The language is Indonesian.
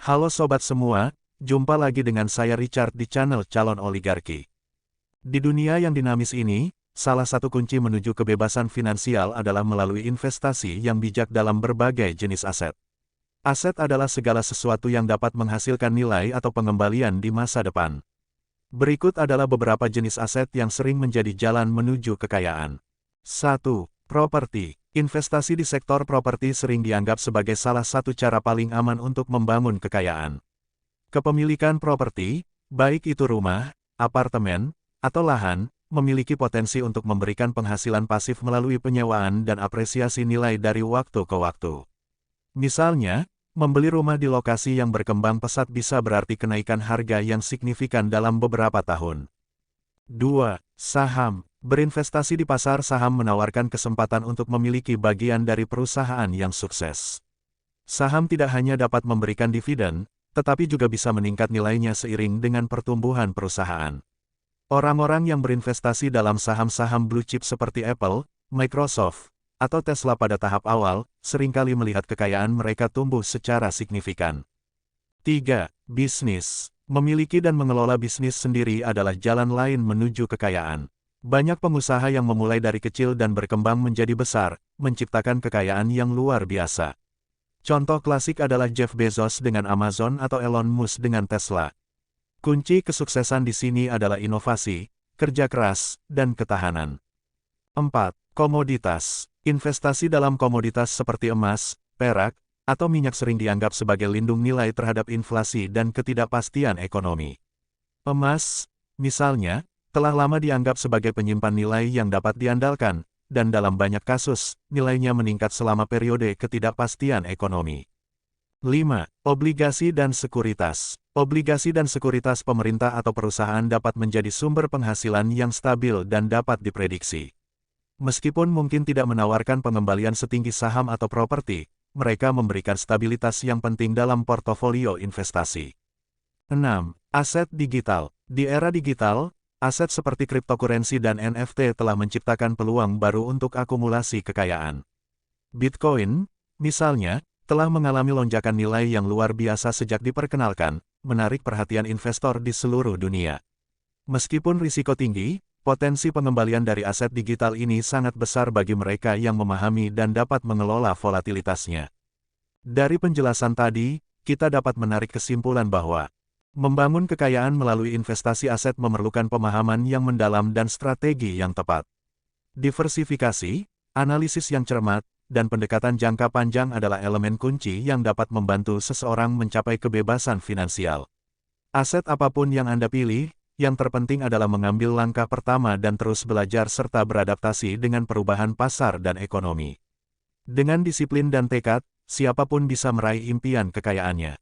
Halo sobat semua, jumpa lagi dengan saya Richard di channel Calon Oligarki. Di dunia yang dinamis ini, salah satu kunci menuju kebebasan finansial adalah melalui investasi yang bijak dalam berbagai jenis aset. Aset adalah segala sesuatu yang dapat menghasilkan nilai atau pengembalian di masa depan. Berikut adalah beberapa jenis aset yang sering menjadi jalan menuju kekayaan. 1. Properti. Investasi di sektor properti sering dianggap sebagai salah satu cara paling aman untuk membangun kekayaan. Kepemilikan properti, baik itu rumah, apartemen, atau lahan, memiliki potensi untuk memberikan penghasilan pasif melalui penyewaan dan apresiasi nilai dari waktu ke waktu. Misalnya, membeli rumah di lokasi yang berkembang pesat bisa berarti kenaikan harga yang signifikan dalam beberapa tahun. 2. Saham. Berinvestasi di pasar saham menawarkan kesempatan untuk memiliki bagian dari perusahaan yang sukses. Saham tidak hanya dapat memberikan dividen, tetapi juga bisa meningkat nilainya seiring dengan pertumbuhan perusahaan. Orang-orang yang berinvestasi dalam saham-saham blue chip seperti Apple, Microsoft, atau Tesla pada tahap awal, seringkali melihat kekayaan mereka tumbuh secara signifikan. 3. Bisnis. Memiliki dan mengelola bisnis sendiri adalah jalan lain menuju kekayaan. Banyak pengusaha yang memulai dari kecil dan berkembang menjadi besar, menciptakan kekayaan yang luar biasa. Contoh klasik adalah Jeff Bezos dengan Amazon atau Elon Musk dengan Tesla. Kunci kesuksesan di sini adalah inovasi, kerja keras, dan ketahanan. 4. Komoditas. Investasi dalam komoditas seperti emas, perak, atau minyak sering dianggap sebagai lindung nilai terhadap inflasi dan ketidakpastian ekonomi. Emas, misalnya, telah lama dianggap sebagai penyimpan nilai yang dapat diandalkan, dan dalam banyak kasus, nilainya meningkat selama periode ketidakpastian ekonomi. 5. Obligasi dan sekuritas. Obligasi dan sekuritas pemerintah atau perusahaan dapat menjadi sumber penghasilan yang stabil dan dapat diprediksi. Meskipun mungkin tidak menawarkan pengembalian setinggi saham atau properti, mereka memberikan stabilitas yang penting dalam portofolio investasi. 6. Aset digital. Di era digital, aset seperti kriptokurensi dan NFT telah menciptakan peluang baru untuk akumulasi kekayaan. Bitcoin, misalnya, telah mengalami lonjakan nilai yang luar biasa sejak diperkenalkan, menarik perhatian investor di seluruh dunia. Meskipun risiko tinggi, potensi pengembalian dari aset digital ini sangat besar bagi mereka yang memahami dan dapat mengelola volatilitasnya. Dari penjelasan tadi, kita dapat menarik kesimpulan bahwa membangun kekayaan melalui investasi aset memerlukan pemahaman yang mendalam dan strategi yang tepat. Diversifikasi, analisis yang cermat, dan pendekatan jangka panjang adalah elemen kunci yang dapat membantu seseorang mencapai kebebasan finansial. Aset apapun yang Anda pilih, yang terpenting adalah mengambil langkah pertama dan terus belajar serta beradaptasi dengan perubahan pasar dan ekonomi. Dengan disiplin dan tekad, siapapun bisa meraih impian kekayaannya.